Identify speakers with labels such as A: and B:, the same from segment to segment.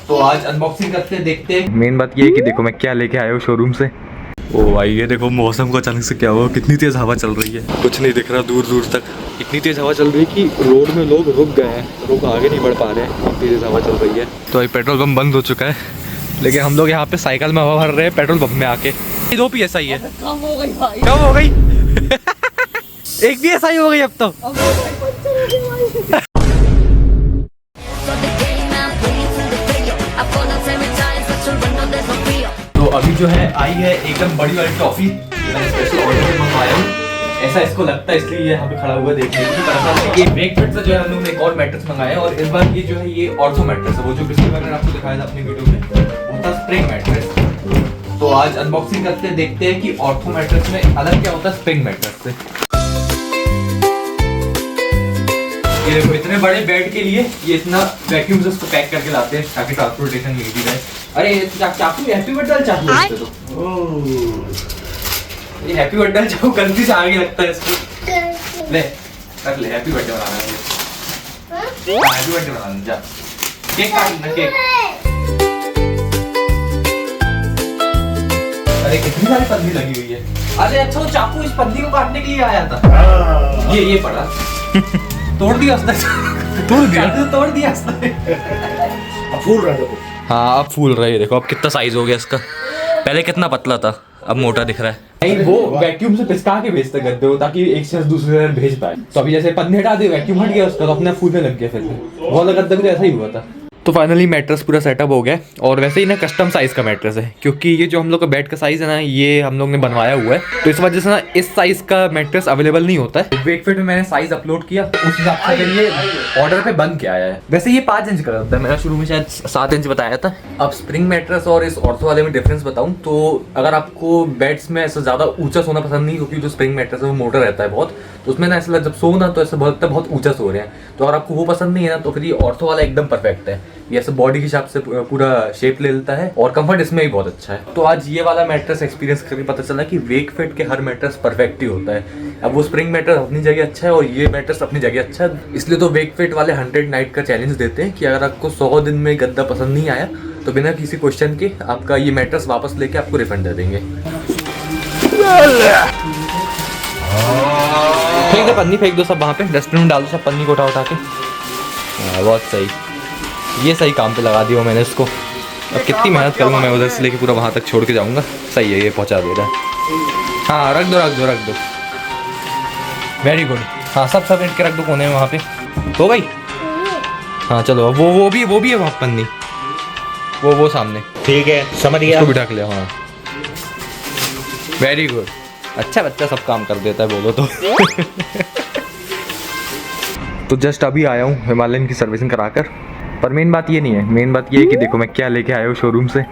A: तो आज अनबॉक्सिंग करते हैं, देखते हैं। मेन बात ये है कि देखो मैं क्या लेके आया हूँ शोरूम से। ओ भाई ये देखो मौसम को अचानक से क्या हुआ, कितनी तेज हवा चल रही है, कुछ नहीं दिख रहा दूर दूर तक। इतनी तेज हवा चल रही है कि रोड में लोग रुक गए हैं, लोग आगे नहीं बढ़ पा रहे हैं, इतनी तेज हवा चल रही है। तो भाई पेट्रोल पंप बंद हो चुका है, लेकिन हम लोग यहाँ पे साइकिल में हवा भर रहे हैं पेट्रोल पंप में आके। 2 PSI है। कम हो गई भाई, कम हो गई। 1 PSI हो गई अब तो। तो अभी जो है आई है एकदम बड़ी वाली टॉफी, मैंने स्पेशल ऑर्डर से मंगवाया हूँ। ऐसा इसको लगता है इसलिए ये यहाँ पे खड़ा हुआ देखने को। ये वेकफिट से जो है हम लोग ने एक और मैट्रेस मंगाया है, और इस बार ये जो है ये ऑर्थो मैट्रेस है। वो जो पिछली बार मैंने आपको दिखाया था अपनी वीडियो में वो था स्प्रिंग मैट्रेस। तो आज अनबॉक्सिंग करते हैं, देखते हैं कि ऑर्थो मैट्रेस में अलग क्या होता है स्प्रिंग मैट्रेस से। ये देखो इतने बड़े बेड के लिए ये इतना वैक्यूम से उसको पैक करके लाते हैं ताकि ट्रांसपोर्टेशन इजी रहे। अरे चाकू हैप्पी बर्थडे चाकू है तो ये हैप्पी बर्थडे चाकू गलती से आगे लगता है इसको। ले कर ले, हैप्पी बर्थडे मनाना है। हैप्पी बर्थडे मनाना, जा केक काटना केक। अरे कितनी सारी पन्नी लगी हुई है। अरे अच्छा वो चाकू इस पन्नी को काटने के लिए आया था। ये पड़ा तोड़ दिया उसने। तोड़ दिया उसने। अब फूल रहा है। हाँ अब फूल रहा है, देखो अब कितना साइज हो गया इसका। पहले कितना पतला था, अब मोटा दिख रहा है। नहीं वो वैक्यूम से पिसका के भेजते गद्दे को ताकि एक से दूसरे जगह भेज पाए। तो अभी जैसे पन्ने हटा दिए, वैक्यूम हट गया उसका, तो अपने फूलने लग गया। फिर वो वाला गद्दा भी ऐसा ही हुआ था। तो फाइनली मैट्रेस पूरा सेटअप हो गया, और वैसे ही ना कस्टम साइज़ का मैट्रेस है, क्योंकि ये जो हम लोग का बेड का साइज़ है ना ये हम लोग ने बनवाया हुआ है। तो इस वजह से ना इस साइज़ का मैट्रेस अवेलेबल नहीं होता है। वेकफिट में मैंने साइज़ अपलोड किया, उस हिसाब से ये ऑर्डर पे बन के आया है। वैसे ये 5 इंच का होता है, मैंने शुरू में शायद 7 इंच बताया था। अब स्प्रिंग मैट्रेस और इस ऑर्थो वाले में डिफरेंस बताऊँ तो अगर आपको बेड्स में ऐसा ज़्यादा ऊँचा सोना पसंद नहीं, क्योंकि जो स्प्रिंग मैट्रेस है वो मोटा रहता है बहुत, तो उसमें ना ऐसा जब सो ना तो ऐसा बहुत ऊँचा सो रहे हैं। तो अगर आपको वो पसंद नहीं है ना तो फिर ये ऑर्थो वाला एकदम परफेक्ट है। ये ऐसे बॉडी के हिसाब से पूरा शेप ले लेता है, और कंफर्ट इसमें भी बहुत अच्छा है। तो आज ये वाला मैट्रेस एक्सपीरियंस करके पता चला कि वेकफिट के हर मैट्रेस परफेक्ट ही होता है। अब वो स्प्रिंग मैट्रेस अपनी जगह अच्छा है और ये मैट्रेस अपनी जगह अच्छा है, इसलिए तो वेकफिट वाले 100 नाइट का चैलेंज देते हैं कि अगर आपको 100 दिन में गद्दा पसंद नहीं आया तो बिना किसी क्वेश्चन के आपका ये मैट्रेस वापस लेके आपको रिफंड दे देंगे। फेंक दो पन्नी, फेंक दो सब वहाँ पे, डस्टबिन में डाल दो सब पन्नी को उठा के। बहुत सही, ये सही काम पे लगा दिया मैंने इसको। अब कितनी मेहनत करूँगा मैं, उधर से लेके पूरा वहाँ तक छोड़ के जाऊँगा। सही है, ये पहुँचा दे रहा है। हाँ रख दो वेरी गुड। हाँ सब रेट के रख दो कोने में वहाँ पे। हो गई? हाँ चलो वो भी है वहाँ पन्नी, वो सामने। ठीक है समझ गया, उसको भी ढक ले। हाँ वेरी गुड, अच्छा बच्चा सब काम कर देता है बोलो तो। तो जस्ट अभी आया हूँ हिमालयन की सर्विसिंग कराकर, पर मेन बात ये नहीं है। मेन बात ये है कि देखो मैं क्या लेके आया हूँ शोरूम से।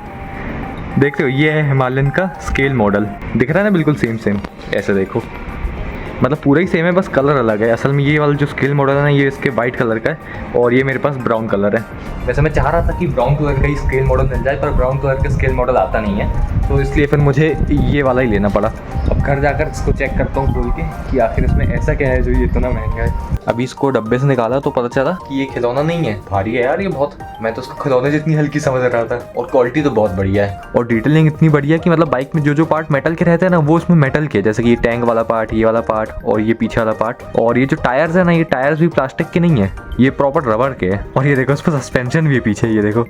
A: देखते हो ये है हिमालयन का स्केल मॉडल, दिख रहा है ना बिल्कुल सेम ऐसे देखो, मतलब पूरा ही सेम है, बस कलर अलग है। असल में ये वाला जो स्केल मॉडल है ना ये इसके वाइट कलर का है, और ये मेरे पास ब्राउन कलर है। वैसे मैं चाह रहा था कि ब्राउन कलर का ही स्केल मॉडल मिल जाए, पर ब्राउन कलर का स्केल मॉडल आता नहीं है, तो इसलिए फिर मुझे ये वाला ही लेना पड़ा। अब घर जाकर इसको चेक करता हूँ खोल के कि आखिर इसमें ऐसा क्या है जो ये इतना महंगा है। अभी इसको डब्बे से निकाला तो पता चला कि ये खिलौना नहीं है, भारी है यार ये बहुत। मैं तो उसको खिलौने जितनी हल्की समझ रहा था, और क्वालिटी तो बहुत बढ़िया है, और डिटेलिंग इतनी बढ़िया कि मतलब बाइक में जो पार्ट मेटल के रहते हैं ना वो इसमें मेटल के, जैसे कि ये टैंक वाला पार्ट, ये वाला पार्ट, और ये पीछे वाला पार्ट। और ये जो टायर्स है ना ये टायर्स भी प्लास्टिक के नहीं है, ये प्रॉपर रबर के है। और ये देखो उस पर सस्पेंशन भी है पीछे, ये देखो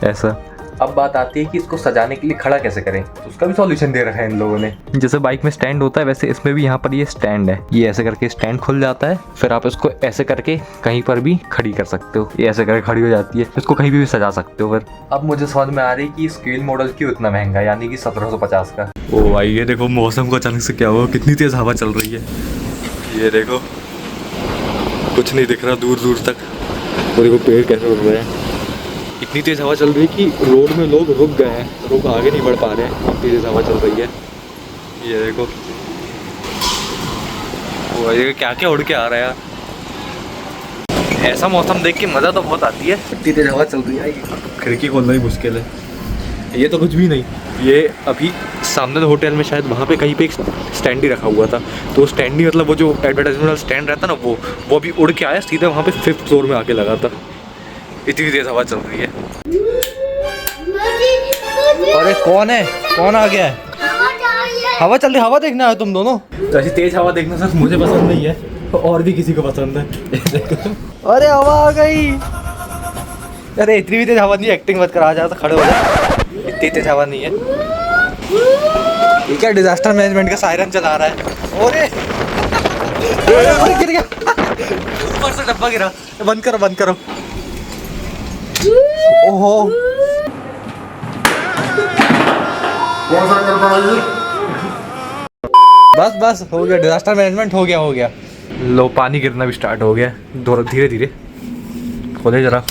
A: ऐसा। अब बात आती है कि इसको सजाने के लिए खड़ा कैसे करें, तो उसका भी सॉल्यूशन दे रखा है इन लोगों ने। जैसे बाइक में स्टैंड होता है वैसे इसमें भी यहाँ पर ये स्टैंड है, ये ऐसे करके स्टैंड खुल जाता है, फिर आप इसको ऐसे करके कहीं पर भी खड़ी कर सकते हो, ये ऐसे करके खड़ी हो जाती है, इसको कहीं भी सजा सकते हो। फिर अब मुझे समझ में आ रही है कि स्केल मॉडल क्यों इतना महंगा, यानी कि 1750 का। ओ भाई ये देखो मौसम को अचानक से क्या हुआ, कितनी तेज हवा चल रही है। ये देखो कुछ नहीं दिख रहा दूर दूर तक, और देखो पेड़ कैसे उड़ रहे हैं। इतनी तेज हवा चल रही है कि रोड में लोग रुक गए हैं, लोग आगे नहीं बढ़ पा रहे हैं, इतनी तेज हवा चल रही है। ये देखो वो ये क्या क्या उड़ के आ रहा है यार। ऐसा मौसम देख के मज़ा तो बहुत आती है। इतनी तेज हवा चल रही है, खिड़की खोलना ही मुश्किल है। ये तो कुछ भी नहीं, ये अभी सामने होटल में शायद वहाँ पे कहीं पे एक स्टैंड ही रखा हुआ था, तो स्टैंड ही मतलब वो जो एडवर्टाइजमेंट वाला स्टैंड रहता ना वो अभी उड़ के आया सीधा वहाँ पे 5th फ्लोर में आके लगा था। इतनी तेज हवा चल रही है। अरे कौन है, कौन आ गया है? हवा चल रही, हवा देखना है तुम दोनों? तो ऐसी तेज हवा देखना सिर्फ मुझे पसंद नहीं है, और भी किसी को पसंद है। अरे हवा आ गई। अरे इतनी भी तेज हवा नहीं, एक्टिंग मत करा, जा तो खड़े हो जा। इतनी तेज हवा नहीं है। ये क्या डिजास्टर मैनेजमेंट का सायरन चला रहा है? अरे गिर गया, ऊपर से डब्बा गिरा। बंद करो, बंद करो। ओहो, बस बस हो गया, डिजास्टर मैनेजमेंट हो गया, हो गया। लो पानी गिरना भी स्टार्ट हो गया, धीरे धीरे खोले जरा।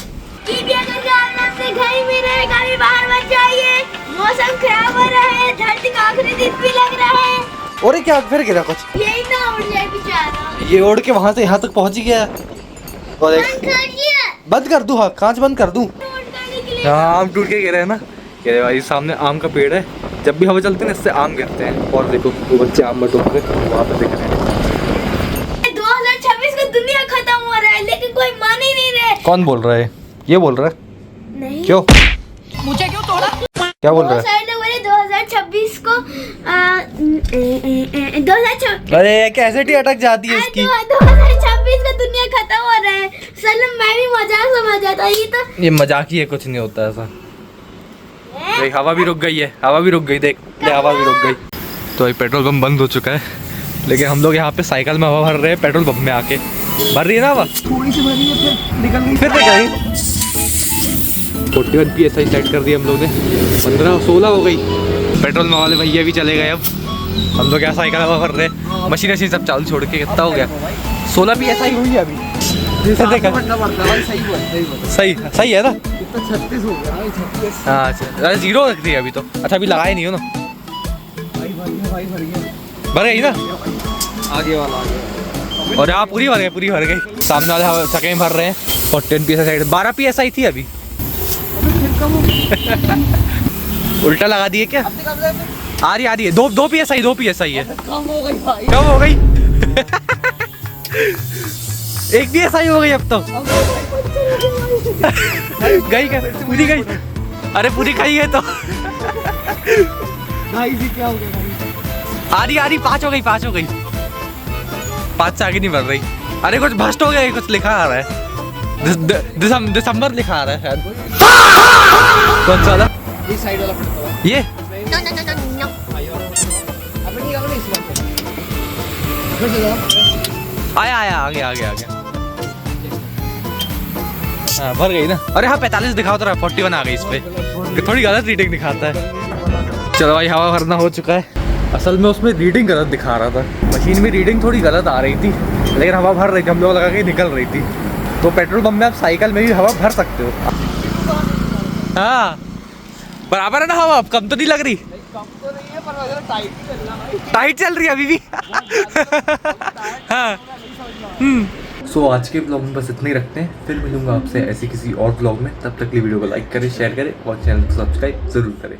B: मौसम खराब हो रहा है, धरती का आखिरी दिन भी लग रहा है।
A: और क्या फिर गिरा कुछ?
B: यही ना उड़ जाए बेचारा।
A: ये उड़ के वहां से यहाँ तक पहुंच गया। और बंद कर दूं? हाँ, कांच बंद कर दूं? हाँ, आम टूट के गिरे हैं ना। ये भाई सामने आम का पेड़ है, जब भी हवा चलती है ना इससे आम गिरते हैं। और देखो वो बच्चे आम बटोर के वहाँ पे दिख रहे हैं।
B: 2026 का दुनिया खत्म हो रहा है, लेकिन कोई मान ही नहीं रहे।
A: कौन बोल रहा है? ये बोल रहा है?
B: नहीं।
A: क्यों?
B: मुझे क्यों तोड़ा?
A: क्या बोल रहा है?
B: 2026 को 2026।
A: अरे कैसेट ही अटक जाती है इसकी।
B: 2026 का दुनिया खत्म हो रहा है। सलम मैं भी मजाक समझ जाता, ये
A: मजाक ही है, कुछ नहीं होता ऐसा। देख हवा भी रुक गई है, हवा भी रुक गई, देख ले हवा भी रुक गई। तो ये पेट्रोल पंप बंद हो चुका है, लेकिन हम लोग यहाँ पे साइकिल में हवा भर रहे हैं पेट्रोल पंप में आके। भर रही है ना हवा? थोड़ी सी भरी है, फिर निकल गई। 41 PSI सेट कर दी हम लोग ने, 15-16 हो गई। पेट्रोल वाले भैया भी चले गए। अब हम लोग यहाँ साइकिल हवा भर रहे हैं, मशीन सब चालू छोड़ के। कितना हो गया? 16 PSI हुई है अभी। सही सही है ना? 36 हो गया। हाँ अच्छा, जीरो रख दी अभी तो। अच्छा अभी लगाए नहीं हो ना? भर गई ना? आगे वाला आ गया। और यहाँ पूरी भर गई, पूरी भर गई। सामने वाले चके में भर रहे हैं। 10 PSI साइड, 12 PSI थी अभी। उल्टा लगा दिए क्या? आ रही है। 2 PSI है। कम हो गई भाई, कम हो गई। 1 PSI हो गई अब तो। गई क्या? पूरी गई? अरे पूरी खाई है तो। भाई जी क्या हो गया? आ रही 5 हो गई। 5 से आगे नहीं बढ़ रही। अरे कुछ भ्रष्ट हो गया, कुछ लिखा आ रहा है। दिसंबर लिखा आ रहा है शायद। कौन सा वाला? ये साइड वाला पड़ता है। ये आया आगे। हाँ भर गई ना। अरे हाँ 45 दिखाओ तो 41 आ गई इस पे। थोड़ी गलत रीडिंग दिखाता है। चलो भाई हवा भरना हो चुका है। असल में उसमें रीडिंग गलत दिखा रहा था, मशीन में रीडिंग थोड़ी गलत आ रही थी, लेकिन हवा भर रही थी, हम लोग लगा के निकल रही थी। तो पेट्रोल पंप में आप साइकिल में भी हवा भर सकते हो। हाँ बराबर है ना हवा? अब कम तो नहीं लग रही? कम तो नहीं है, पर टाइट चल रही है अभी भी। हाँ। सो आज के ब्लॉग में बस इतना ही रखते हैं, फिर मिलूंगा आपसे ऐसे किसी और ब्लॉग में। तब तक के वीडियो को लाइक करें, शेयर करें और चैनल को सब्सक्राइब जरूर करें।